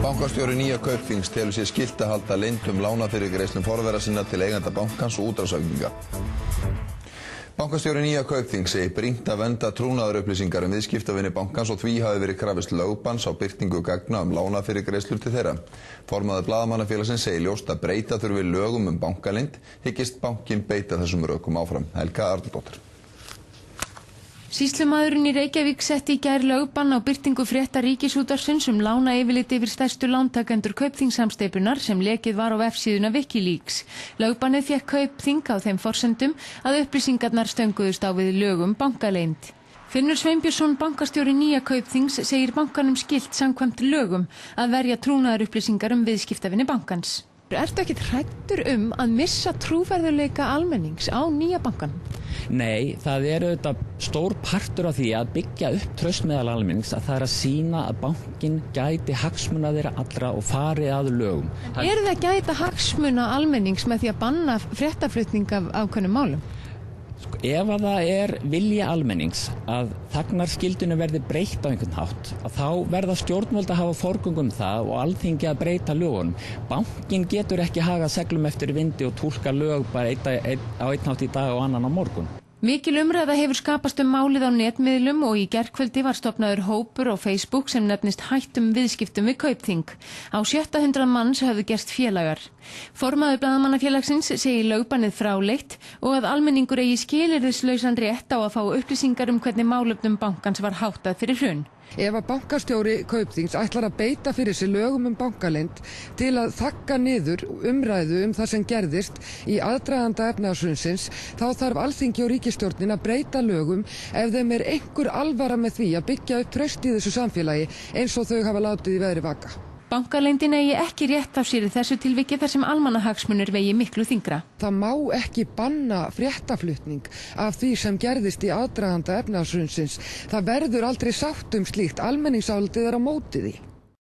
Bankastjóri Nýja Kaupþings telur sér skylt að halda leynd lánafyrirgreiðslum forvera sinna til eigenda bankans og útrásarvíkinga. Bankastjóri Nýja Kaupþings segir brýnt að vernda trúnaðarupplýsingar viðskiptavini bankans og því hafi verið krafist lögbanns á birtingu gagna lánafyrirgreiðslur til þeirra. Formaður Blaðamannafélagsins segir ljóst að breyta þurfi lögum bankaleynd, hyggist bankinn beita þessum rökum áfram. Helga Arnardóttir. Sýslumaðurinn í Reykjavík setti í gær lögbann á birtingu frétta Ríkisútvarpsins lánaeyfirlit yfir stærstu lántakendur Kaupþingssamsteypunnar sem lekið var á vefsíðuna Wikileaks. Lögbannið fékk Kaupþing á þeim forsendum að upplýsingarnar stönguðust á við lögum bankaleynd. Finnur Sveinbjörnsson, bankastjóri Nýja Kaupþings, segir bankanum skylt samkvæmt lögum að verja trúnaðarupplýsingar viðskiptavini bankans. Ertu ekkert hræddur að missa trúverðugleika almennings á nýja bankanum? Nei, það auðvitað stór partur af því að byggja upp traust meðal almennings að það að sýna að bankinn gæti hagsmuna þeirra allra og fari að lögum. Er það gæta hagsmuna almennings með því að banna fréttaflutning af ákveðnum málum? Ef að það vilji almennings að þagnarskildinu verði breytt á einhvern hátt, að þá verða stjórnvöld að hafa forgöngu það og Alþingi að breyta lögunum. Bankinn getur ekki hagað seglum eftir vindi og túlka lög bara á einn hátt í dag og annan á morgun. Mikil umræða hefur skapast málið á netmiðlum og í gærkvöldi var stofnaður hópur á Facebook sem nefnist Hættum viðskiptum við Kaupþing. Á 700 manns höfðu gerst félagar. Formaður Blaðamannafélagsins segir lögbannið fráleitt og að almenningur eigi skilyrðislausan rétt á að fá upplýsingar hvernig málefnum bankans var háttað fyrir hrun. Ef að bankastjóri Kaupþings ætlar að beita fyrir sig lögum bankaleynd til að þagga niður umræðu það sem gerðist í aðdraganda efnahagshrunsins, þá þarf Alþingi og ríkisstjórnin að breyta lögum ef þeim einhver alvara með því að byggja upp traust í þessu samfélagi eins og þau hafa látið í veðri vaka. Bankaleyndin eigi ekki rétt á sér í þessu tilviki þar sem almannahagsmunir vegi miklu þyngra. Það má ekki banna fréttaflutning af því sem gerðist í aðdraganda efnahagshrunsins. Það verður aldrei sátt slíkt, almenningsálitið á móti því.